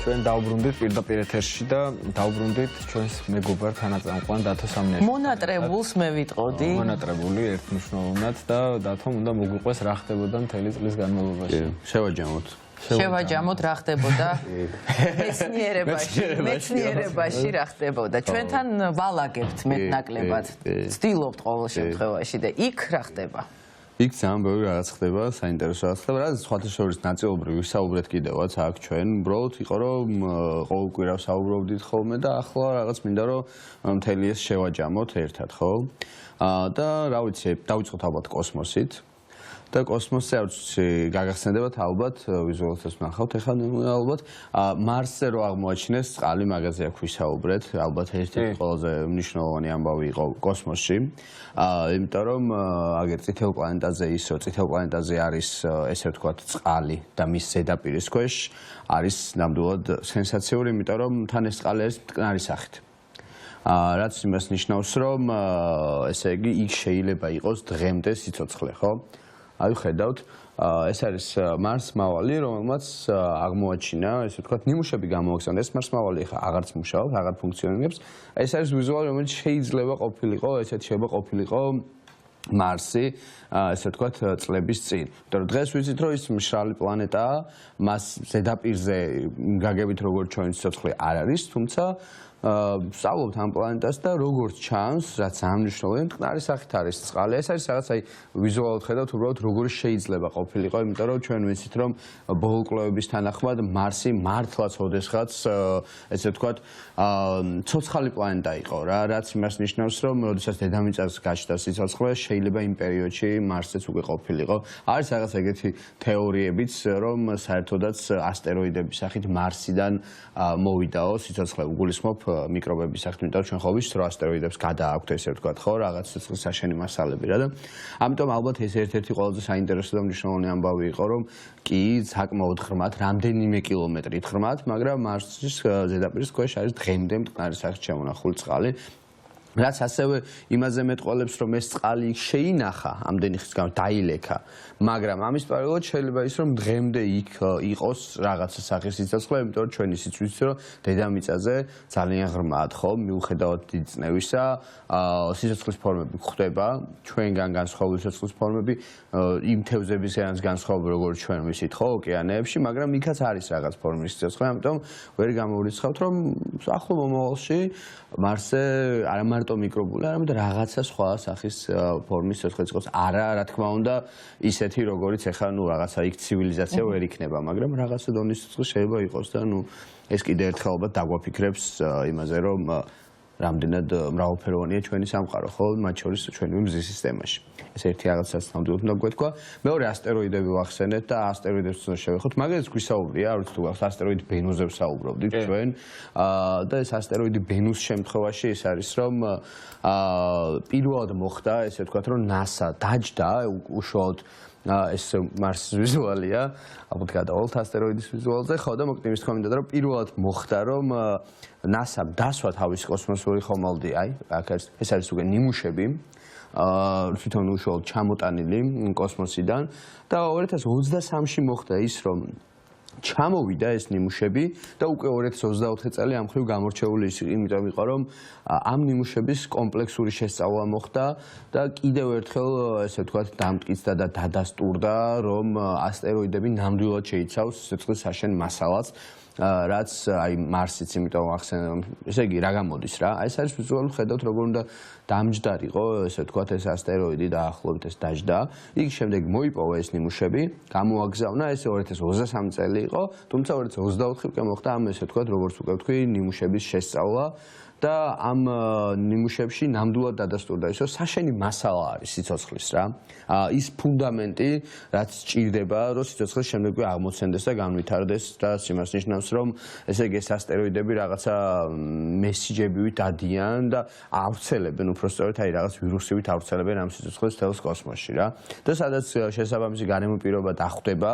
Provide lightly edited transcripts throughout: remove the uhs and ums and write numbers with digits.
ჩვენ დავბრუნდით პირდაპირ ეთერში და დავბრუნდით ჩვენს მეგობარ თანაწამყვან დათო სამნიაშვილს. მონატრებულს მე ვიტყოდი. მონატრებული ერთმნიშვნელოვნად და დათომ უნდა მოგვიყვეს რა ხდებოდა მთელი წლის განმავლობაში. შევაჯამოთ. შევაჯამოთ რა ხდებოდა მეცნიერებაში რა ხდებოდა. ჩვენთან ვალაგებთ მეტნაკლებად. ვცდილობთ ყოველ შემთხვევაში და იქ რა ხდება? იქ ძალიან ბევრი რაღაც ხდება, საინტერესო რაღაც ხდება, რაც სხვათა შორის ნაწილობრივ ვისაუბრეთ კიდევაც აქ ჩვენ. უბრალოდ იყო რომ ყოველ კვირას საუბრობდით ხოლმე და ახლა რაღაც მინდა რომ მთელი ეს შევაჯამოთ ერთად, ხო? და რა ვიცი, დავიწყოთ ალბათ კოსმოსით. და კოსმოსზე არ ვიცი გაგახსენდებათ ალბათ ვიზუალსაც ვნახავთ ახლა ალბათ მარსზე რო აღმოაჩინეს წყალი მაგაზე აქ ვისაუბრეთ ალბათ ერთ-ერთი ყველაზე მნიშვნელოვანი ამბავი იყო კოსმოსში იმიტომ რომ აგერ წითელ პლანეტაზე ის რომ წითელ პლანეტაზე არის ესე ვთქვათ წყალი და მის ზედაპირის ქვეშ არის ნამდვილად სენსაციური იმიტომ რომ თან ეს წყალი არის მტკნარი სახით რაც იმას ნიშნავს რომ ესე იგი იქ შეიძლება იყოს დღემდე სიცოცხლე ხო აი ხედავთ ეს არის მარსმავალი რომელმაც აღმოაჩინა ესე ვთქვათ ნიმუშები გამოაქვსნა ეს მარსმავალი ხა აღარც მუშაობს აღარ ფუნქციონირებს ეს არის ვიზუალი რომელიც შეიძლება ყოფილიყო ესეთ შეიძლება ყოფილიყო მარსი ესე ვთქვათ წლების წინ. იმიტომ რომ დღეს ვიცით რომ ის მშრალი პლანეტაა მას ზედაპირზე გაგებით როგორც ჩვენი სიცოცხლე არ არის თუმცა ვსწავლობთ ამ პლანეტას და როგორც ჩანს, რაც ძალიან მნიშვნელოვანია, მტკნარი სახით არის წყალი. ეს არის რაღაც აი ვიზუალურად ხედავთ უბრალოდ როგორ შეიძლება ყოფილიყო, იმიტომ რომ ჩვენ ვიცით რომ ბოლო კვლევების თანახმად მარსი მართლაც ოდესღაც ესე ვთქვათ ცოცხალი პლანეტა იყო რა, რაც იმას ნიშნავს რომ როდესაც დედამიწას გაჩნდა სიცოცხლე, შეიძლება იმ პერიოდში მარსიც უკვე ყოფილიყო. არის რაღაც ეგეთი თეორიებიც, რომ საერთოდაც ასტეროიდების სახით მარსიდან მოვიდაო სიცოცხლე, უგულისხმობ მიკრობების სახით, იმიტომ რომ ჩვენ ხო ვიცით რომ ასტეროიდებს გადააქვთ ესე ვთქვათ, ხო, რაღაც სიცოცხლის საშენი მასალები რა და ამიტომ ალბათ ეს ერთ-ერთი ყველაზე საინტერესო და მნიშვნელოვანი ამბავი იყო, რომ კი საკმაოდ ღრმად, რამდენიმე კილომეტრით ღრმად, მაგრამ მარსის ზედაპირის ქვეშ არის დღემდე მტკნარი სახით შემონახული წყალი. რაც ასევე იმაზე მეტყველებს რომ ეს წყალი შეინახა ამდენი ხნის განმავლობაში დაილექა მაგრამ ამის პარალელურად შეიძლება ის რომ დღემდე იქ იყოს რაღაცა სახის სიცოცხლე იმიტომ რომ ჩვენ ისიც ვიცით რომ დედამიწაზე ძალიან ღრმად ხო მიუხედავად დიდ წნევისა სიცოცხლის ფორმები გვხვდება ჩვენგან განსხვავებული სიცოცხლის ფორმები იმ თევზებისგანაც განსხვავებული როგორც ჩვენ ვიცით ხო ოკეანეებში მაგრამ იქაც არის რაღაც ფორმის სიცოცხლე ამიტომ ვერ გამოვრიცხავთ რომ ახლო მომავალში მარსზე არა მარტო მიკრობული, არამედ რაღაცა სხვა სახის ფორმის სიცოცხლეც იყოს. არა, რა თქმა უნდა, ისეთი როგორიც ახლა ნუ რაღაცა იქ ცივილიზაცია ვერ იქნება, მაგრამ რაღაცა დონის სიცოცხლე შეიძლება იყოს და ნუ ეს კიდე ერთხელ ალბათ დაგვაფიქრებს იმაზე, რომ რამდენად მრავალფეროვანია ჩვენი სამყარო, ხო, მათ შორის ჩვენი მზის სისტემაში. ეს ერთი რაღაცას ნამდვილად უნდა გვეთქვა. მეორე ასტეროიდები ვახსენეთ და ასტეროიდებს შევეხოთ. მაგალითად გვისაუბრია, არ ვიცი თუ გახსოვთ ასტეროიდი ბენუზე ვსაუბრობდით ჩვენ. და ეს ასტეროიდი ბენუს შემთხვევაში ის არის რომ პირველად მოხდა, ესე ვთქვათ, რომ NASA დაჯდა უშუალოდ ეს მარსის ვიზუალია, ალბათ გადავალთ ასტეროიდის ვიზუალზე, ხო და მოკლედ იმის თქმა მინდოდა რომ პირველად მოხდა რომ NASA-მ დასვა თავის კოსმოსური ხომალდი, აი, აქ ეს არის უკვე ნიმუშები თვითონ უშუალოდ ჩამოტანილი კოსმოსიდან და 2023-ში მოხდა ის რომ ჩამოვიდა ეს ნიმუშები და უკვე 2024 წელი ამ ხრივ გამორჩეული ის იმიტომ იყო რომ ამ ნიმუშების კომპლექსური შესწავლა მოხდა და კიდევ ერთხელ ესე ვთქვათ დამტკიცდა და დადასტურდა რომ ასტეროიდები ნამდვილად შეიცავს სიცოცხლის საშენ მასალას რაც აი მარსიც იმიტომ ახსენე ესე იგი რა გამოდის რა აი ეს არის ვიზუალურად ხედავთ როგორ უნდა დამჯდარიყო ესე ვთქვათ ეს ასტეროიდი დაახლოებით ეს დაჯდა იქ შემდეგ მოიპოვა ეს ნიმუშები გამოაგზავნა ეს 2023 წელი იყო თუმცა 2024-ში მოხდა ამ ესე ვთქვათ როგორც უკვე ვთქვი ნიმუშების შესწავლა და ამ ნიმუშებში ნამდვილად დადასტურდა ის რომ საშენი მასალა არის სიცოცხლის რა ის ფუნდამენტი რაც სჭირდება რომ სიცოცხლე შემდეგვე აღმოცენდეს და განვითარდეს და იმას ნიშნავს რომ ესე იგი ეს ასტეროიდები რაღაცა მესიჯებივით დადიან და ავრცელებენ უბრალოდ აი რაღაც ვირუსებით ავრცელებენ ამ სიცოცხლეს თელს კოსმოსში რა და სადაც შესაბამისი გარემო პირობა დახვდება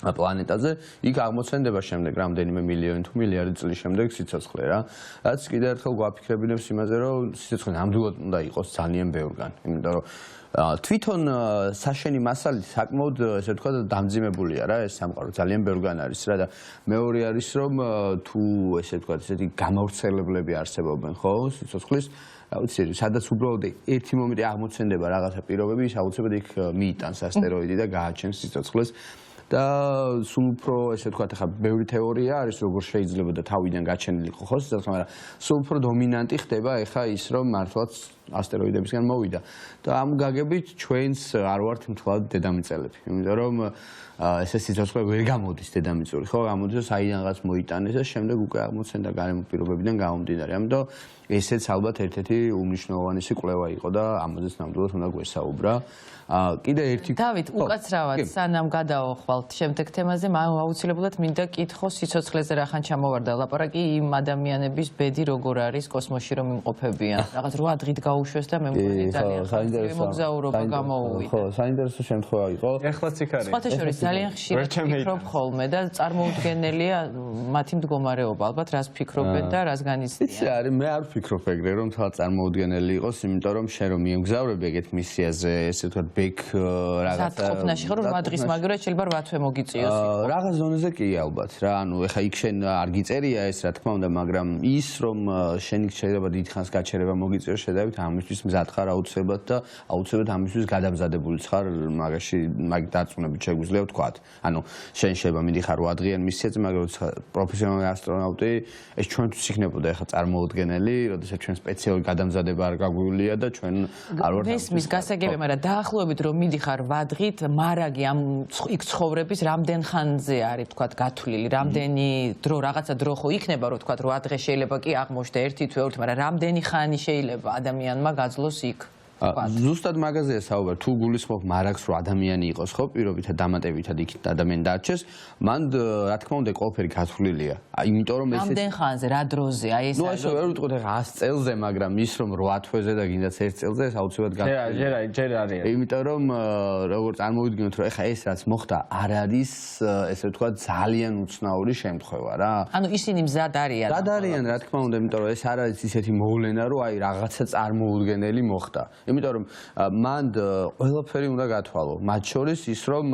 პლანეტაზე, იქ აღმოცენდება შემდეგ რამდენიმე მილიონი თუ მილიარდი წლის შემდეგ სიცოცხლე რა. რაც კიდევ ერთხელ გვაფიქრებინებს იმაზე, რომ სიცოცხლე ნამდვილად უნდა იყოს ძალიან ბევრგან, იმიტომ რომ თვითონ საშენი მასალით საკმაოდ ესე ვთქვათ დამძიმებულია რა ეს სამყარო ძალიან ბევრგან არის რა და მეორე არის რომ თუ ესე ვთქვათ ესეთი გამავრცელებლები არსებობენ ხო სიცოცხლის რა ვიცი სადაც უბრალოდ ერთი მომენტი აღმოცენდება რაღაცა პირობები ის აუცილებლად იქ მიიტანს ასტეროიდი და გააჩენს სიცოცხლეს და სულ უფრო ესე ვთქვათ ახლა ბევრი თეორია არის როგორ შეიძლება და თავიდან გაჩენილიყო ხო სიცოცხლე მაგრამ სულ უფრო დომინანტი ხდება ახლა ის რომ მართლაც ასტეროიდებისგან მოვიდა და ამ გაგებით ჩვენს არ ვართ მთლად დედამიწელები იმიტომ რომ ესე სიცოცხლე ვერ გამოდის დედამიწური ხო გამოდის და საიდანღაც მოიტანეს და შემდეგ უკვე აღმოცენდა გარემო პირობებიდან გამომდინარე ამიტომ ესეც ალბათ ერთ-ერთი უმნიშვნელოვანესი კვლევა იყო და ამაზეც ნამდვილად უნდა გვესაუბრა კიდე ერთი დავით უკაცრავად სანამ გადავხვალთ შემდეგ თემაზე აუცილებლად მინდა კითხო სიცოცხლეზე რახან ჩამოვარდა ლაპარაკი იმ ადამიანების ბედი როგორ არის კოსმოსში რომ იმყოფებიან რაღაც 8 დღით გაუშვეს და მე მგონი ძალიან ხანძრი მოგზაურობა გამოუვიდა ხო საინტერესო შემთხვევა იყო ეხლაც იქ არის სხვათა შორის ძალიან ხშირად ფიქრობ ხოლმე და წარმოუდგენელია მათი მდგომარეობა ალბათ რას ფიქრობენ და რას განიცდიან არის მე არ ვფიქრობ ეგრე რომ თვალ წარმოუდგენელი იყოს იმიტომ რომ შენ რომ მიემგზავრებ ეგეთ მისიაზე ესე ვთქვათ ბექ რაღაცა ყოფნაში ხო რომ 8 დღის მაგრამ შეიძლება 8 თვე მოგიწიოს რაღაც ზონეზე კი ალბათ რა ანუ ეხა იქ შენ არ გიწერია ეს რა თქმა უნდა მაგრამ ის რომ შენ შეიძლება დიდხანს გაჩერება მოგიწიოს შედავით ამისთვის მზად ხარ აუცილებლად და აუცილებლად ამისთვის გადამზადებული ხარ მაგაში მაგ დარწმუნებით შეგვიძლია ვთქვათ ანუ შენ შეიძლება მიდიხარ 8 დღიან მისიაზე მაგრამ პროფესიონალი ასტრონავტი ეს ჩვენთვის იქნებოდა ეხა წარმოუდგენელი როდესაც ჩვენ სპეციალური გადამზადება არ გაგვივლია და ჩვენ არ ვართ მის გასაგები მაგრამ დაახლოებით რომ მიდიხარ 8 დღით მარაგი ამ იქ ცხოვრების რამდენ ხანზე არის თქვათ გათვლილი რამდენი დრო რაღაცა დრო ხო იქნება რომ თქვათ 8 დღე შეიძლება კი აღმოჩნდა ერთი თვე ორი მაგრამ რამდენი ხანი შეიძლება ადამიანმა გაძლოს იქ ზუსტად მაგაზეა საუბარი თუ გულისხმობ მარაგს რომ ადამიანი იყოს ხო პირობითა დამატებითად იქით ადამიანი დარჩეს მან რა თქმა უნდა ყველაფერი გათვლილია იმიტომ რომ ეს რამდენ ხანზე რა დროზე აი ეს ნუ ასე ვერ ვიტყვით ახლა 100 წელზე მაგრამ ის რომ 8 თვეზე და გინდაც 1 წელზე ეს აუცილებლად გათვლილია ჯერ არის იმიტომ რომ როგორ წარმოვიდგინოთ რომ ახლა ეს რაც მოხდა არ არის ესე ვთქვათ ძალიან უცნაური შემთხვევა რა ანუ ისინი მზად არიან მზად არიან რა თქმა უნდა იმიტომ რომ ეს არ არის ისეთი მოვლენა რომ აი რაღაცა წარმოუდგენელი მოხდა იმიტომ რომ მან ყველაფერი უნდა გათვალო მათ შორის ის რომ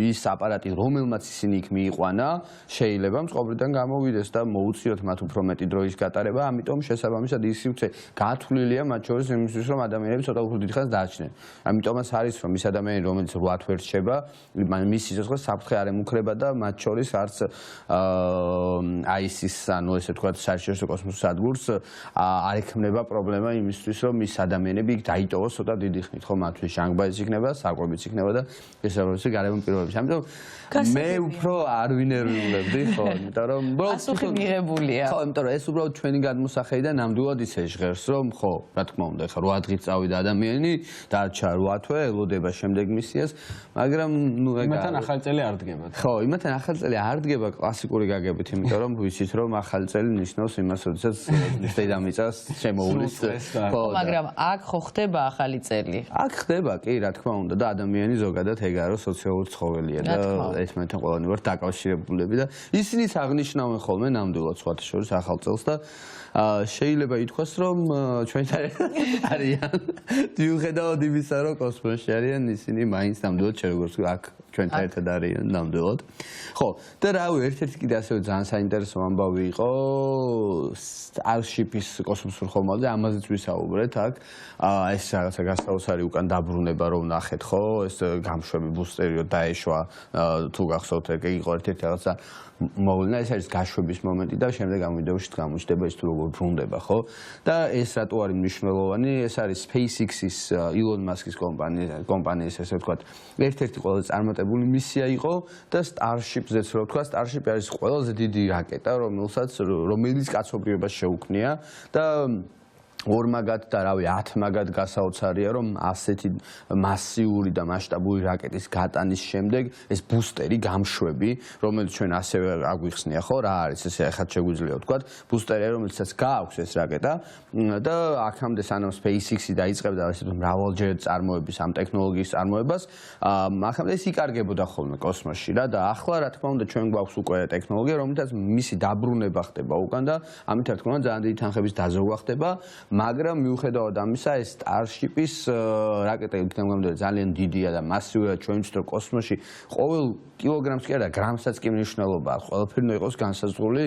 ის აპარატი რომელმაც ისინი იქ მიიყვანა შეიძლება მწყობრიდან გამოვიდეს და მოუწიოთ მათ უფრო მეტი დროის გატარება ამიტომ შესაბამისად ის სივრცე გათვლილია მათ შორის იმისთვის რომ ადამიანები ცოტა უფრო დიდხანს დარჩნენ ამიტომაც არის რომ ის ადამიანი რომელიც 8 თვე რჩება მის სიცოცხლეს საფრთხე არ ემუქრება და მათ შორის არც აისის ანუ ესე ვთქვათ საერთაშორისო კოსმოსურ სადგურს არ ექმნება პრობლემა იმისთვის რომ ის ადამიანები იქ დაიტოვოს ცოტა დიდი ხნით ხო მათთვის ჟანგბადიც იქნება საკვებიც იქნება და შესაბამისად გარემო პირობებიც ამიტომ მე უფრო არ ვინერვიულებდი ხო იმიტომ რომ პასუხი მიღებულია ხო იმიტომ რომ ეს უბრალოდ ჩვენი გადმოსახედიდან ნამდვილად ისე ჟღერს რომ ხო რა თქმა უნდა ეხლა 8 დღით წავიდა ადამიანი დარჩა 8 თვე ელოდება შემდეგ მისიას მაგრამ ნუ ეგ იმათან ახალი წელი არ დგება ხო იმათან ახალი წელი არ დგება კლასიკური გაგებით იმიტომ რომ ვიცით რომ ახალი წელი ნიშნავს იმას როდესაც დედამიწას შემოუვლის ხო მაგრამ აქ ხო ხდება ახალი წელი აქ ხდება კი რა თქმა უნდა და ადამიანი ზოგადად ეგ არის სოციალური ცხოველია და ერთმანეთთან ყველანი ვართ დაკავშირებულები და ისინიც აღნიშნავენ ხოლმე ნამდვილად სხვათა შორის ახალ წელს და შეიძლება ითქვას რომ ჩვენთან არიან მიუხედავად იმისა რომ კოსმოსში არიან ისინი მაინც ნამდვილად როგორც აქ ჩვენთან ერთად არიან ნამდვილად ხო და რავი ერთ-ერთი კიდე ასევე ძალიან საინტერესო ამბავი იყო Starship-ის კოსმოსურ ხომალდზე ამაზეც ვისაუბრეთ აქ ეს რაღაცა გასაოცარი უკან დაბრუნება რომ ნახეთ ხო ეს გამშვები ბუსტერიო დაეშვა თუ გახსოვთ ეგ იყო ერთ-ერთი რაღაცა მოვლენა ეს არის გაშვების მომენტი და შემდეგ ამ ვიდეოში გამოჩნდება ის თუ როგორ ბრუნდება ხო და ეს რატო არის მნიშვნელოვანი ეს არის SpaceX-ის Elon Musk-ის კომპანიის ესე ვთქვათ ერთ-ერთი ყველაზე წარმატებული მისია იყო და Starship-ზეც რო ვთქვა Starship არის ყველაზე დიდი რაკეტა რომელიც კაცობრიობას შეუქმნია და ორმაგად და რავი 10 მაგად გასაოცარია რომ ასეთი მასიური და მასშტაბური რაკეტის გატანის შემდეგ ეს ბუსტერი გამშვები რომელიც ჩვენ ასევე აგვიხსნია ხო რა არის ესე ახლა შეგვიძლია ვთქვათ ბუსტერი რომელსაც გააქვს ეს რაკეტა და აქამდე სანამ SpaceX-ი დაიწყებდა ესეთ მრავალჯერ წარმოების ამ ტექნოლოგიის წარმოებას აქამდე ის იკარგებოდა ხოლმე კოსმოსში რა და ახლა რა თქმა უნდა ჩვენ გვაქვს უკვე ტექნოლოგია რომელთაც მისი დაბრუნება ხდება უკან და ამით რა თქმა უნდა ძალიან დიდი თანხების დაზოგვა ხდება მაგრამ მიუხედავად ამისა ეს Starship-ის რაკეტა იქნებოდა ძალიან დიდია და მასიურია ჩვენ ვთქვით რომ კოსმოსში ყოველ კილოგრამს კი არა გრამსაც კი მნიშვნელობა აქვს ყველაფერი უნდა იყოს განსაზღვრული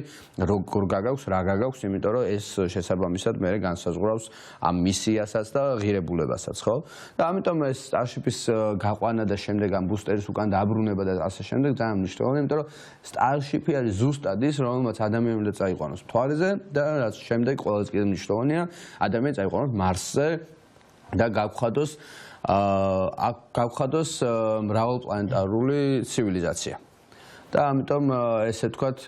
როგორ გაგაქვს რა გაგაქვს იმიტომ რომ ეს შესაბამისად მე განსაზღვრავს ამ მისიასაც და ღირებულებასაც ხო და ამიტომ ეს Starship-ის გაყვანა და შემდეგ ამ ბუსტერის უკან დაბრუნება და ასე შემდეგ ძალიან მნიშვნელოვანია იმიტომ რომ Starship-ი არის ზუსტად ის რომელმაც ადამიანები უნდა წაიყვანოს მთვარეზე და რაც შემდეგ ყველაზე კიდევ მნიშვნელოვანია ადამიანი წაიყვანოს მარსზე და გავხადოს მრავალპლანეტარული ცივილიზაცია. და ამიტომ ესე ვთქვათ,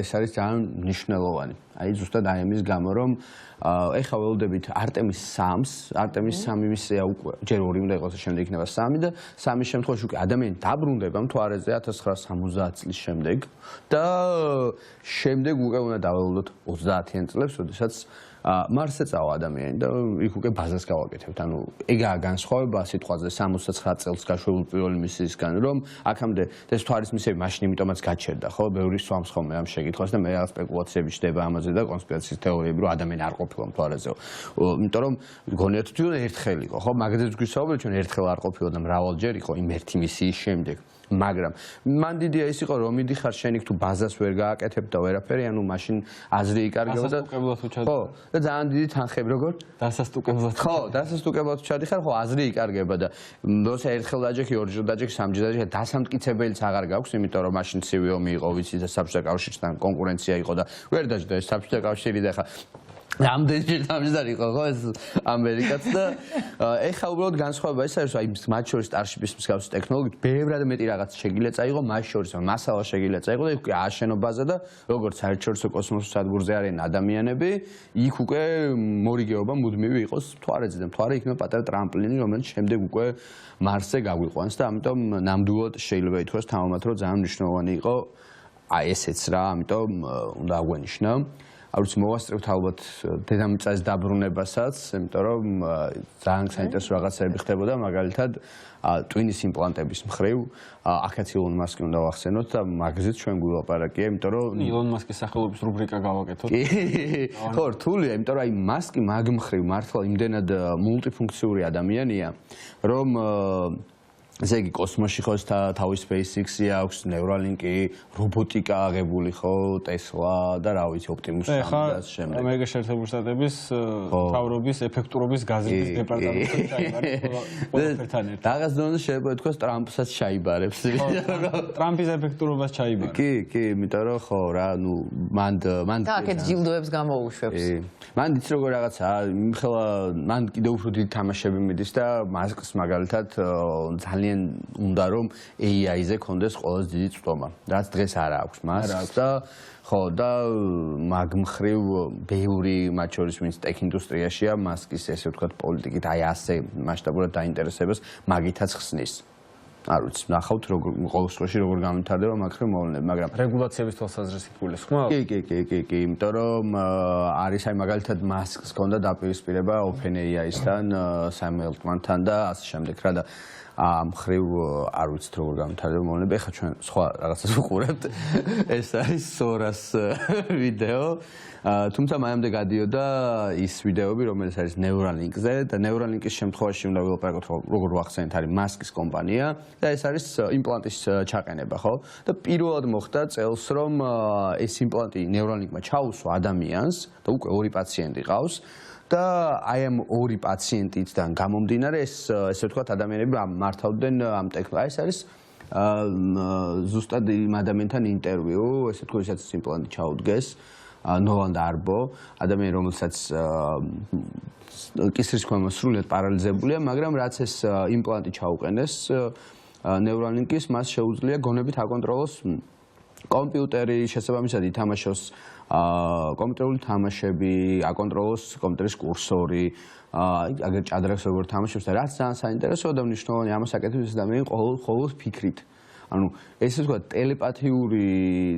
ეს არის ძალიან მნიშვნელოვანი. აი ზუსტად აი ამის გამო რომ ეხლა ველოდებით Artemis 3-ს, Artemis 3 მისია უკვე ჯერ 2 უნდა იყოს, შემდეგ იქნება 3 და 3-ის შემთხვევაში უკვე ადამიანი დაბრუნდება მთვარეზე 1970 წლის შემდეგ და შემდეგ უკვე უნდა დაველოდოთ 30-იან წლებს, როდესაც მარსზე წავა ადამიანი და იქ უკვე ბაზას გავაკეთებთ. ანუ ეგაა განსხვავება სიტყვაზე 69 წელს გაშვებული პირველი მისიისგან, რომ აქამდე ეს მთვარის მისიები მაშინ იმიტომაც გაჩერდა, ხო? ბევრი სვამს ხოლმე ამ შეკითხვას და მე რაღაც სპეკულაციები ჩდება ამაზე და კონსპირაციის თეორიები, რომ ადამიანი არ ყოფილა მთვარეზე. იმიტომ რომ გონიათ თვითონ ერთხელ იყო, ხო? მაგაზეც გვისაუბრეთ, ჩვენ ერთხელ არ ყოფილა და მრავალჯერ იყო იმ ერთი მისიის შემდეგ. მაგრამ მან დიდია ის იყო რომ მიდიხარ შენ იქ თუ ბაზას ვერ გააკეთებ და ვერაფერი ანუ მაშინ აზრი იკარგება და ხო და ძალიან დიდი თანხები როგორ დასასტუკებლად ხო დასასტუკებლად ჩადიხარ ხო აზრი იკარგება და როცა ერთხელ დაჯექი ორჯერ დაჯექი სამჯერ დაჯექი დასამტკიცებელიც აღარ გაქვს იმიტომ რომ მაშინ ცივი ომი იყო ვიცი და საბჭოთა კავშირთან კონკურენცია იყო და ვერ დაჯდა ეს საბჭოთა კავშირი და ხა რამდენჯერ დამჯდარ იყო ხო ეს ამერიკაც და ეხა უბრალოდ განსხვავება ის არის რომ აი მათ შორის Starship-ის მსგავსი ტექნოლოგიით ბევრად მეტი რაღაც შეგიძლია წაიღო მას შორის მასალა შეგიძლია წაიღო და იქ უკვე ააშენო ბაზა და როგორც საერთაშორისო კოსმოსურ სადგურზე არიან ადამიანები იქ უკვე მორიგეობა მუდმივი იყოს მთვარეზე და მთვარე იქნება პატარა ტრამპლინი რომელიც შემდეგ უკვე მარსზე გაგვიყვანს და ამიტომ ნამდვილად შეიძლება ითქვას თამამად რომ ძალიან მნიშვნელოვანი იყო აი ესეც რა ამიტომ უნდა აღვენიშნა არ ვიცი მოვასწრებთ ალბათ დედამიწის დაბრუნებასაც, იმიტომ რომ ძალიან საინტერესო რაღაცები ხდებოდა, მაგალითად ტვინის იმპლანტების მხრივ, აქაც ილონ მასკი უნდა ვახსენოთ და მაგაზეც ჩვენ გვილაპარაკია, იმიტომ რომ ილონ მასკის სახელობის რუბრიკა გავაკეთოთ. ხო, რთულია, იმიტომ რომ აი მასკი მაგ მხრივ მართლა იმდენად მულტიფუნქციური ადამიანია, რომ ესე იგი კოსმოსში ხო თავის SpaceX-ი აქვს, Neuralink-ი, რობოტიკა აღებული ხო, Tesla და რა ვიცი, Optimus Prime და შემდეგ. ამერიკის შეერთებული შტატების მთავრობის ეფექტურობის გაზრდის დეპარტამენტი ჩაიბარებს ყველაფერთან ერთად. რაღაც დონეზე შეიძლება ითქვას ტრამპსაც ჩაიბარებს. ტრამპის ეფექტურობას ჩაიბარებს. კი, იმიტომ რომ ხო რა, ნუ მან და აქეთ ჯილდოებს გამოუშვებს. მან იცი როგორ რაღაცა, იმხელა მან კიდევ უფრო დიდი თამაშები მიდის და მასკს მაგალითად ძალიან უნდა რომ AI-ზე კონდეს ყველაზე დიდი წვდომა. რაც დღეს არ აქვს მას და ხო და მაგ მხრივ ბევრი მათ შორის ვინც ტექ ინდუსტრიაშია მასკის ესე ვთქვათ პოლიტიკით აი ასე მასშტაბურად დაინტერესებას მაგითაც ხსნის. არ ვიცი, ნახავთ როგორ ყოველ შემთხვევაში როგორ გამვითარდება მაგ მხრივ მოვლენები, მაგრამ რეგულაციების თვალსაზრისით გულისხმობ? კი, იმიტომ რომ არის აი მაგალითად მასკს ჰქონდა დაპირისპირება OpenAI-სთან, Sam Altman-თან და ასე შემდეგ რა და ამ ხრივ არ ვიცით როგორ გამვითარდება მოვლენები. ეხლა ჩვენ სხვა რაღაცას ვუყურებთ. ეს არის Soras ვიდეო. თუმცა მაინამდე გადიოდა ის ვიდეოები, რომელიც არის Neuralink-ზე და Neuralink-ის შემთხვევაში უნდა ვილაპარაკოთ როგორ ვახსენეთ, არის მასკის კომპანია და ეს არის იმპლანტის ჩაყენება, ხო? და პირველად მოხდა წელს, რომ ეს იმპლანტი Neuralink-მა ჩაუსვა ადამიანს და უკვე 2 პაციენტი ყავს. და აი ამ 2 პაციენტიდან გამომდინარე ესე ვთქვათ ადამიანები მართავდნენ ამ ტექნოლოგიას. ეს არის ზუსტად იმ ადამიანთან ინტერვიუ, ესე ვთქვათ, ვისაც იმპლანტი ჩაუდგეს, ნოლან დარბო, ადამიანი რომელსაც კისრის ქვემო სრულიად პარალიზებულია, მაგრამ რაც ეს იმპლანტი ჩაუყენეს Neuralink-ის, მას შეუძლია გონებით აკონტროლოს კომპიუტერი შესაბამისად ითამაშოს კომპიუტერული თამაშები, აკონტროლოს კომპიუტერის კურსორი, აგერ ჭადრაკს როგორ თამაშობს და რაც ძალიან საინტერესოა და მნიშვნელოვანი ამას აკეთებს ადამიანი ყოველ ფიქრით. ანუ ესე ვთქვათ, ტელეპათიური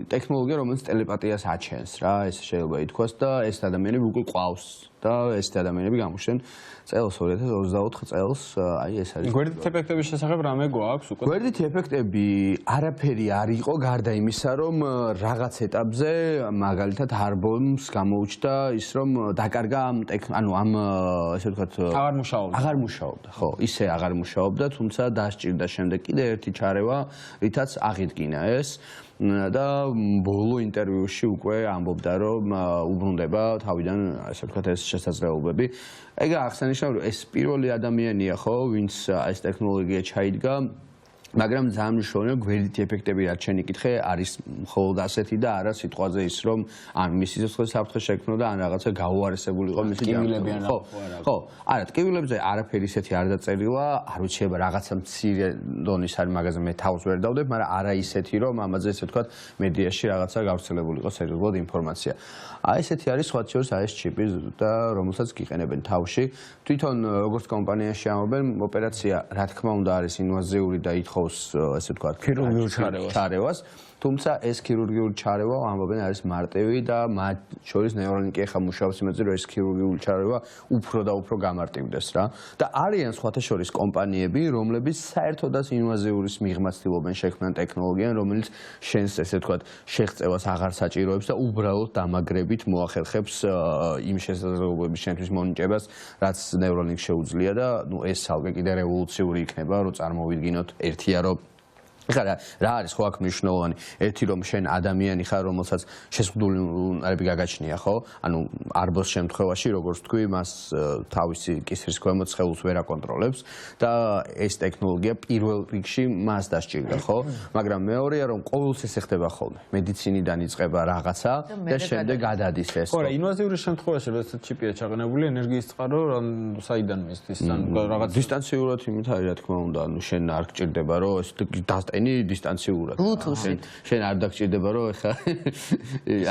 ტექნოლოგია, რომელიც ტელეპათიას აჩენს რა, ეს შეიძლება ითქვას და ეს ადამიანები უკვე ყავს და ეს ადამიანები გამოჩნდნენ წელს 2024 წელს, აი ეს არის. გვერდით ეფექტების შესახებ რამე გვაქვს უკვე? გვერდით ეფექტები არაფერი არ იყო გარდა იმისა, რომ რაღაც ეტაპზე მაგალითად Harbons გამოუჩნდა ის, რომ დაკარგა ამ ესე ვთქვათ აღარ მუშაობდა, ხო, ისე აღარ მუშაობდა, თუმცა დასჭირდა შემდეგ კიდე ერთი ჩარევა, რითაც აღიდგინა ეს და ბოლო ინტერვიუში უკვე ამბობდა, რომ უბრუნდება თავიდან, ასე ვთქვათ, ეს შესაძლებლობები. ეგ აღსანიშნავია, რომ ეს პირველი ადამიანია, ხო, ვინც ეს ტექნოლოგია ჩაიდგა, მაგრამ ძალიან მნიშვნელოვანია გვერდითი ეფექტები რაც შენ იკითხე არის მხოლოდ ასეთი და არა სიტყვაზე ის რომ ან მისი სიცოცხლის საფრთხე შექმნო და ან რაღაცა გაუარესებული იყო მისი ტკივილები ხო არა ტკივილებზე არაფერი ისეთი არ დაწერილა არ ვიცი რაღაცა მცირე დონის არის მაგაზე მე თავს ვერ დავდებ მაგრამ არა ისეთი რომ ამაზე ესე ვთქვათ მედიაში რაღაცა გავრცელებული იყო სერიოზულად ინფორმაცია აი ესეთი არის სხვა შორის აი ეს ჩიპი და რომელსაც გიყენებენ თავში თვითონ როგორც კომპანიაში ამობენ ოპერაცია რა თქმა უნდა არის ინვაზიური და ითხოვს ასე ვთქვათ ქირურგიულ ჩარევას თუმცა ეს ქირურგიული ჩარევა ამბობენ არის მარტივი და მათ შორის ნეიროლინკი ახლა მუშაობს იმაზე რომ ეს ქირურგიული ჩარევა უფრო და უფრო გამარტივდეს რა და არიან სხვათა შორის კომპანიები რომლებიც საერთოდაც ინვაზიურის მიღმას ცდილობენ შექმნან ტექნოლოგია რომელიც შენს ესე ვთქვათ შეღწევას აღარ საჭიროებს და უბრალოდ დამაგრებით მოახერხებს იმ შესაძლებლობების შენთვის მონიჭებას რაც ნეიროლინკს შეუძლია და ნუ ეს ალგე კიდე რევოლუციური იქნება რომ წარმოვიდგინოთ ერთია რომ ხარა რა არის ხო აქ მნიშვნელოვანი ერთი რომ შენ ადამიანი ხარ რომელსაც შეზღუდული უნარები გაგაჩნია ხო ანუ არბოს შემთხვევაში როგორც თქვი მას თავისი კისრის ქვემოთ ცხელს ვერ აკონტროლებს და ეს ტექნოლოგია პირველ რიგში მას დასჭირდა ხო მაგრამ მეორეა რომ ყოველთვის ეს ხდება ხოლმე მედიცინიდან იწყება რაღაცა და შემდეგ გადადის ეს ხო რა ინვაზიური შემთხვევაში როდესაც ჩიპია ჩაყენებული ენერგიის წყარო საიდან მისდის ან რაღაც დისტანციურად იმით არის რა თქმა უნდა ანუ შენ არ გჭირდება რომ ეს დასტენი დისტანციურად შენ არ დაგჭირდება რომ ეხა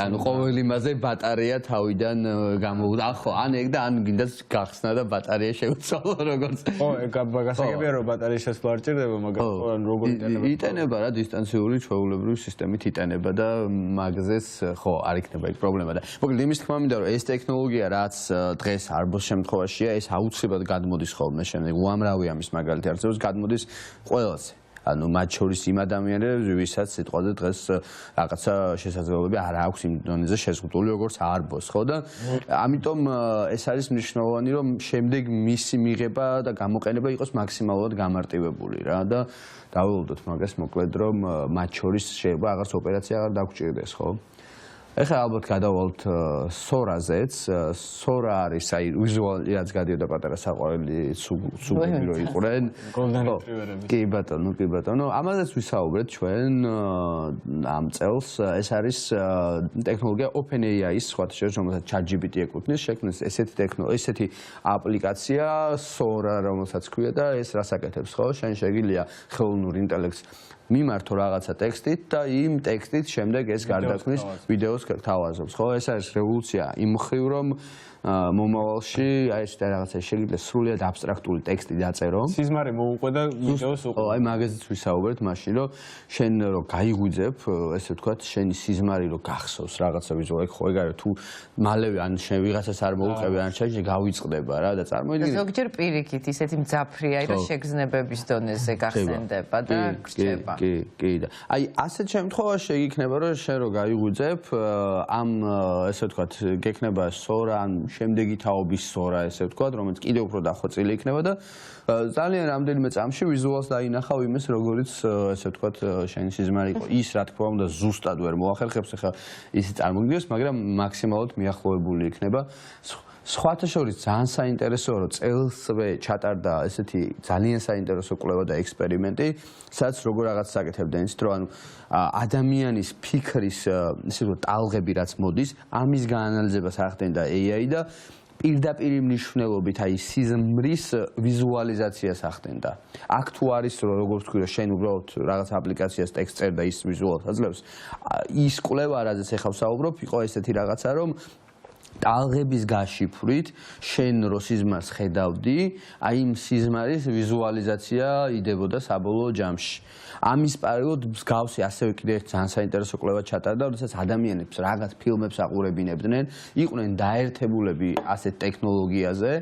ანუ ყოველ იმაზე ბატარეა თავიდან გამოვიდა ხო ან ეგ და ან გინდა გახსნა და ბატარეა შეუცვალო როგორც ხო ეგ გასაგებია რომ ბატარეის შესვლა არ ჭირდება მაგრამ როგორ იტენება რა დისტანციური ჩვეულებრივი სისტემით იტენება და მაგზეს ხო არ იქნება ეგ პრობლემა და მოკლედ იმის თქმა მინდა რომ ეს ტექნოლოგია რაც დღეს არბოს შემთხვევაშია ეს აუცილებლად გადმოდის ხოლმე შემდეგ უამრავი ამის მაგალითი არსებობს გადმოდის ყველაზე ანუ მათ შორის იმ ადამიანებს ვისაც სიტყვაზე დღეს რაღაცა შესაძლებლობები არ აქვს იმ დონეზე შეზღუდული როგორც არბოს ხო და ამიტომ ეს არის მნიშვნელოვანი რომ შემდეგ მისი მიღება და გამოყენება იყოს მაქსიმალურად გამარტივებული რა და დაველოდოთ მაგას მოკლედ რომ მათ შორის შეიძლება რაღაც ოპერაცია არ დაგჭირდეს ხო ეხლა ალბათ გადავალთ სორაზეც სორა არის აი ვიზუალი რაც გადიოდა პატარა საყვარელი სუგები რო იყვნენ კი ბატონო ამაზეც ვისაუბრეთ ჩვენ ამ წელს ეს არის ტექნოლოგია OpenAI-ის სხვათა შორის რომელსაც ChatGPT ეკუთვნის შექმნეს ესეთი აპლიკაცია სორა რომელსაც ქვია და ეს რას აკეთებს ხო შენ შეგიძლია ხელოვნურ ინტელექტს მიმართო რაღაცა ტექსტით და იმ ტექსტით შემდეგ ეს გარდაქმნის ვიდეოს თავაზობს ხო ეს არის რევოლუცია იმ მხრივ რომ მომავალში აი ეს რაღაცა შეიძლება სრულიად აბსტრაქტული ტექსტი დაწერო სიზმარი მოუყვება ვიდეოს უყო აი მაგაზეც ვისაუბრეთ მაშინ რომ შენ რო გაიღვიძებ ესე ვთქვათ შენი სიზმარი რო გახსოვს რაღაცა ვიზუალი ხო ეგ არის თუ მალევე ან შენ ვიღაცას არ მოუყევი ან შენ გავიწყდება რა და წარმოიდგინე ზოგჯერ პირიქით ისეთი მძაფრია რომ შეგრძნებების დონეზე გახსენდება და გრჩება კი და აი ასეთ შემთხვევაში იქნება რომ შენ რო გაიღვიძებ ამ ესე ვთქვათ გექნება სორა ან შემდეგი თაობის სორა ესე ვთქვათ რომელიც კიდევ უფრო დახვეწილი იქნება და ძალიან რამდენიმე წამში ვიზუალს დაინახავ იმის როგორიც ესე ვთქვათ შენი სიზმარი იყო ის რა თქმა უნდა ზუსტად ვერ მოახერხებს ახლა ისი წარმოგიდგენს მაგრამ მაქსიმალურად მიახლოებული იქნება სხვათა შორის ძალიან საინტერესოა რომ წელსვე ჩატარდა ესეთი ძალიან საინტერესო კვლევა და ექსპერიმენტი სადაც როგორ რაღაცას აკეთებდნენ ისეთ რომ ანუ ადამიანის ფიქრის ესე რომ ტალღები რაც მოდის ამის გაანალიზებას ახდენდა AI და პირდაპირ მნიშვნელობით აი სიზმრის ვიზუალიზაციას ახდენდა. აქ თუ არის როგორც თქვი რომ შენ უბრალოდ რაღაც აპლიკაციას ტექსტს წერ და ის ვიზუალს აძლევს, ის კვლევა რაზეც ახლა ვსაუბრობ, იყო ესეთი რაღაცა რომ ტალღების გაშიფვრით შენ რო სიზმარს ხედავდი, აი იმ სიზმარის ვიზუალიზაცია იდებოდა საბოლოო ჯამში. ამის პარალელურად მსგავსი ასევე კიდევ ერთი ძალიან საინტერესო კვლევა ჩატარდა, როდესაც ადამიანებს რაღაც ფილმებს აყურებინებდნენ, იყვნენ დაერთებულები ასეთ ტექნოლოგიაზე,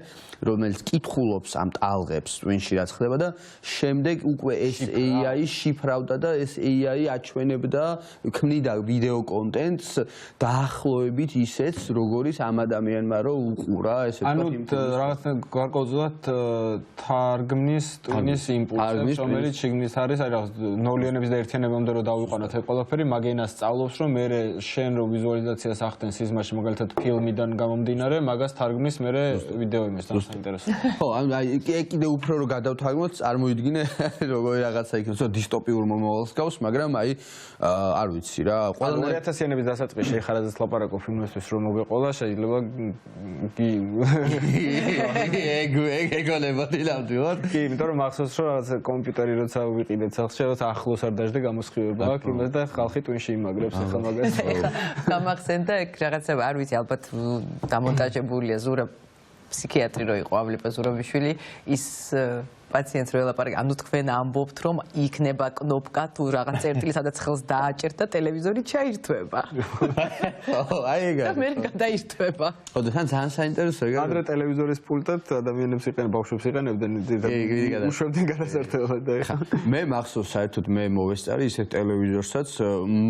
რომელიც კითხულობს ამ ტალღებს, twin-ში რაც ხდება და შემდეგ უკვე ეს AI შიფრავდა და ეს AI აჩვენებდა, ქმნიდა ვიდეო კონტენტს დაახლოებით ისეთს, როგორც ამ ადამიანმა რო უყურა ესე ანუ რაღაც გარკვეულწილად თარგმნის ტვინის იმპულსებს, რომელიც შიგნით არის, აი რაღაც ნოლიანების და ერთიანებამდე რო დავიყვანოთ ეს ყველაფერი, მაგენას სწავლობს, რომ მე შენ რო ვიზუალიზაციას ახდენ სიზმარში, მაგალითად ფილმიდან გამომდინარე, მაგას თარგმნის მე ვიდეო იმას და საინტერესო. ხო, ანუ აი კიდე უფრო რო გადავთარგმნოთ, წარმოიდგინე როგორი რაღაცა იქნება, თქო დისტოპიურ მომავალს გავს, მაგრამ აი არ ვიცი რა, ყველა 2000-იანების დასაწყისში ეხლა რაზეც ლაპარაკობ იმისთვის რომ მოგეყოლა, შეიძლება ეგონებოდი ნამდვილად. კი, იმიტომ რომ მახსოვს რომ რაღაც კომპიუტერი როცა ვიყიდეთ სახში, როცა ახლოს არ დაждდა გამოსხივება აქ იმას და ხალხი twin-ში იმაგრებს ახლა მაგას. გამახსენდა ეგ რაღაცა არ ვიცი, ალბათ დამონტაჟებულია ზურაბ ფსიქიატრი რო იყო ავლიპა ზურაბიშვილი ის პაციენტს რო ელაპარაკე, ანუ თქვენ ამბობთ რომ იქნება კნოპკა თუ რაღაც წერტილი სადაც ხელს დააჭერთ და ტელევიზორი ჩაირთვება. ხო, აი ეგ და მე გადაირთვება. ხო, თან ძალიან საინტერესო ეგ. ადრე ტელევიზორის პულტად ადამიანებს იყენებდნენ, ბავშვებს იყენებდნენ და უშვებდნენ განასარტყელად და ეხლა მე მახსოვს საერთოდ მე მოვესწარი ისეთ ტელევიზორსაც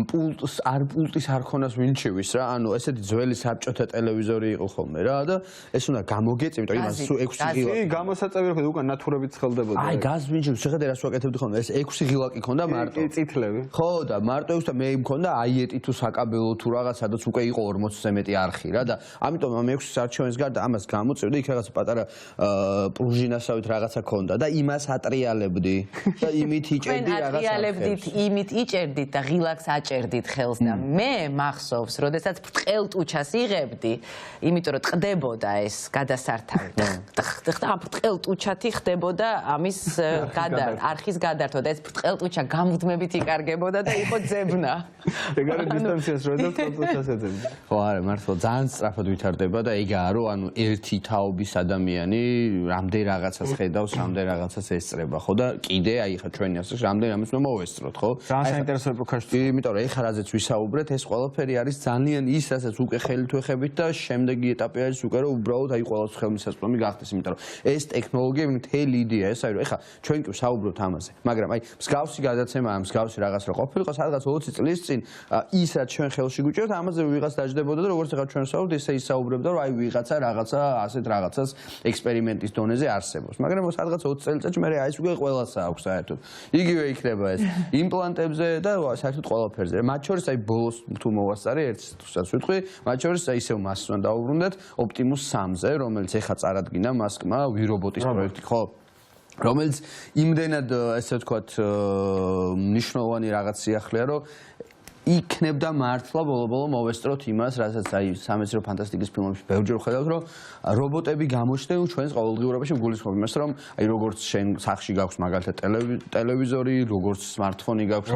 პულტის არ ქონას ვინჩევის რა, ანუ ესეთი ძველი საბჭოთა ტელევიზორი იყო ხოლმე რა და ეს უნდა გამოგეწი, იმიტომ იმას 6 ღილაკი. კი, გამოსაწევი რო უკან ნათურებით ხელდებოდა. აი გაზ ვინჩევს, შეხედე რას ვაკეთებდი ხოლმე, ეს 6 ღილაკი ქონდა მარტო. კი, წითლები. ხო და მარტო ის და მე მქონდა აიეტი თუ საკაბელო თუ რაღაც, სადაც უკვე იყო 40-ზე მეტი არხი რა და ამიტომ ამ 6 არჩევნის გარდა ამას გამოწევდი, იქ რაღაც პატარა პრუჟინასავით რაღაცა ქონდა და იმას ატრიალებდი და იმით იჭერდი რაღაცა. ატრიალებდით, იმით იჭერდით და ღილაკს აჭერდით ხელს და მე მახსოვს, როდესაც ბრტყელტუჩას იღებდი, იმიტომ რომ ტყდებოდა ეს გადასართავი. და ამ ბრტყელტუჩათი ხდებოდა ამის არხის გადართვა და ეს ბრტყელტუჩა გამუდმებით იკარგებოდა და იყო ძებნა. ეგარი დისტანციას რო ბრტყელტუჩას ეძებდა. ხო, არა, მართლა ძალიან სწრაფად ვითარდება და ეგაა რომ ანუ ერთი თაობის ადამიანი რამდენ რაღაცას ხედავს, რამდენ რაღაცას ესწრება, ხო და კიდე აი ხა ჩვენი ასეში რამდენ ამას უნდა მოვესწროთ, ხო? ძალიან საინტერესო ეპოქაში. იმიტომ რომ ეხლა რაზეც ვისაუბრეთ, ეს ყველაფერი არის ძალიან ის, რასაც უკვე ხელით ვეხებით და შემდეგი ეტაპი არის უკვე რომ უბრალოდ აი ყოველთვის ხელმისაწვდომი გახდეს, იმიტომ რომ ეს ტექნოლოგია მთელი იდეა ეს არის რომ ეხლა ჩვენ კი ვსაუბრობთ ამაზე, მაგრამ აი მსგავსი გადაცემა, მსგავსი რაღაც რო ყოფილიყო სადღაც 20 წლის წინ ის რაც ჩვენ ხელში გვიჭერთ, ამაზე ვიღაც დაждდებოდა და როგორც ეხლა ჩვენ ვსაუბრობთ, ესე ისაუბრებდა რომ აი ვიღაცა რაღაცა ასეთ რაღაცას ექსპერიმენტის დონეზე არსებობს, მაგრამ სადღაც 20 წელიწადში მე აი ეს უკვე ყველას აქვს საერთოდ. იგივე იქნება ეს იმპლანტებზე და საერთოდ ყველაფერზე. მათ შორის აი ბოლოს თუ მოვასწარი ერთს თუსაც ვიტყვი, მათ შორის აი ისევ მასს უნდა დაუბრუნდეთ Optimus 3-ზე, რომელიც ეხა წარადგინა მასკმა ვირობოტის პროექტი, ხო? რომელიც იმდენად ესე ვთქვათ მნიშვნელოვანი რაღაც სიახლეა, რომ იქნებდა მართლა ბოლო-ბოლო მოვესწროთ იმას, რასაც აი სამეცნიერო ფანტასტიკის ფილმებში ბევრჯერ ვხედავთ, რომ რობოტები გამოჩნდნენ ჩვენს ყოველდღიურობაში, გულისხმობ იმას, რომ აი როგორც შენ სახში გაქვს მაგალითად ტელევიზორი, როგორც smartphone-ი გაქვს,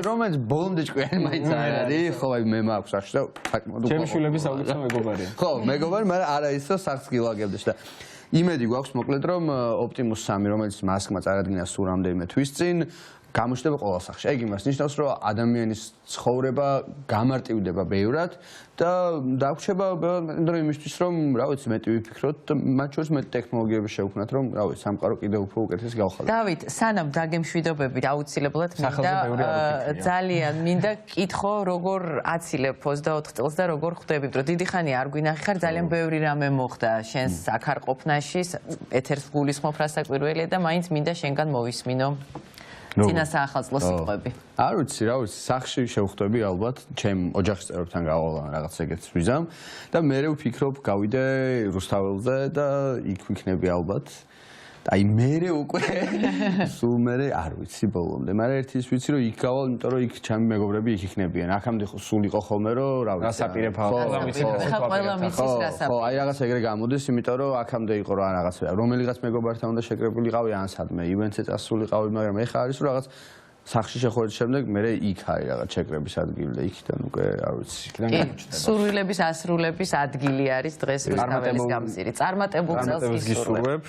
რომელიც ბოლომდე ჭკვიანი მაინც არ არის, ხო აი მე მაქვს სახში და საკმაოდ ჩემი შვილები საუბრობენ მეგობარია. ხო, მეგობარი, მაგრამ არა ის რომ სახს გილაგებდეს და იმედი გვაქვს მოკლედ რომ Optimus 3, რომელიც მასკმა წარადგინა სულ რამდენიმე თვის წინ გამოჩნდება ყოველ სახში. ეგ იმას ნიშნავს, რომ ადამიანის ცხოვრება გამარტივდება ბევრად და დაგვრჩება იმიტომ იმისთვის, რომ რა ვიცი, მეტი ვიფიქროთ და მათ შორის მეტი ტექნოლოგიები შევქმნათ, რომ რა ვიცი, სამყარო კიდევ უფრო უკეთეს გავხადოთ. დავით, სანამ დაგემშვიდობები აუცილებლად მინდა ძალიან მინდა კითხო, როგორ აცილებ 24 წელს და როგორ ხვდები, რომ დიდი ხანი არ გვინახი ხარ, ძალიან ბევრი რამე მოხდა შენს აქ არ ყოფნაში, ეთერს გულისხმობ რასაკვირველია და მაინც მინდა შენგან მოვისმინო. წინა საახალწლო სიტყვები. არ ვიცი, რა ვიცი, სახში შევხვდები ალბათ, ჩემ ოჯახის წევრებთან გავალ რაღაც ეგეთ ვიზამ და მე ვფიქრობ გავიდე რუსთაველზე და იქ ვიქნები ალბათ. აი მერე უკვე სულ მერე არ ვიცი ბოლომდე, მაგრამ ერთი ის ვიცი რომ იქ გავალ, იმიტომ რომ იქ ჩემი მეგობრები იქ იქნებიან. აქამდე სულ იყო ხოლმე რომ რა ვიცი. გასაპირება ყველა მიცის რასაპირება. ხო, აი რაღაც ეგრე გამოდის, იმიტომ რომ აქამდე იყო რა რაღაც რომელიღაც მეგობართან უნდა შეკრებულიყავი ან სადმე ივენტზე წასულიყავი, მაგრამ ეხა არის რომ რაღაც სახში შეხვედრის შემდეგ მე იქ არის რაღაც შეკრების ადგილი და იქიდან უკვე არ ვიცი. სურვილების ასრულების ადგილი არის დღეს რუსთაველის გამზირი. წარმატებულ წელს გისურვებ,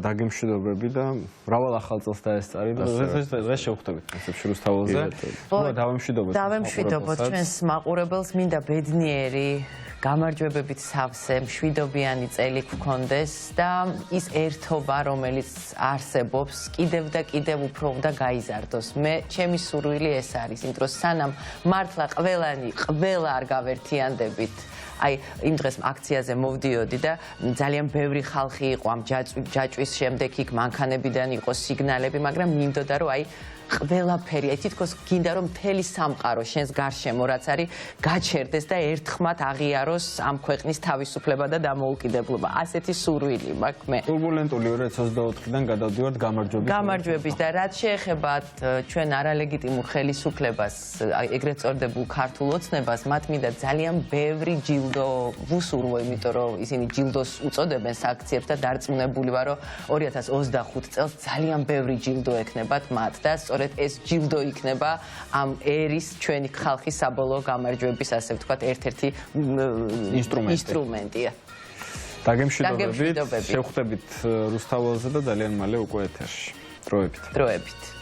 დაგემშვიდობები და მრავალ ახალ წელს დაესწარი და დღეს შევხვდებით პრინციპში რუსთაველზე. დავემშვიდობოთ ჩვენს მაყურებელს, მინდა ბედნიერი გამარჯვებებით სავსე მშვიდობიანი წელი გქონდეს და ის ერთობა, რომელიც არსებობს, კიდევ და კიდევ უფრო უნდა გაიზარდოს. მე ჩემი სურვილი ეს არის, იმიტომ რომ სანამ მართლა ყველა არ გავერთიანდებით, აი იმ დღეს აქციაზე მოვდიოდი და ძალიან ბევრი ხალხი იყო ამ ჯაჭვის შემდეგ იქ მანქანებიდან იყო სიგნალები, მაგრამ მინდოდა რომ აი ყველაფერი, აი თითქოს გინდა რომ მთელი სამყარო შენს გარშემო რაც არის გაჩერდეს და ერთხმად აღიაროს ამ ქვეყნის თავისუფლება და დამოუკიდებლობა. ასეთი სურვილი მაქვს მე. ტურბულენტული 2024-დან გადავდივართ გამარჯვების და რაც შეეხება ჩვენ არალეგიტიმურ ხელისუფლებას, ეგრეთ წოდებულ ქართულ ოცნებას, მათ მინდა ძალიან ბევრი ჯილდო ვუსურვო, იმიტომ რომ ისინი ჯილდოს უწოდებენ საქციებს და დარწმუნებული ვარ, რომ 2025 წელს ძალიან ბევრი ჯილდო ექნებათ მათ და სწორედ ეს ჯილდო იქნება ამ ერის ჩვენი ხალხის საბოლოო გამარჯვების, ასე ვთქვათ, ერთ-ერთი ინსტრუმენტია. დაგემშვიდობებით, შევხვდებით რუსთაველზე და ძალიან მალე უკვე ეთერში. დროებით.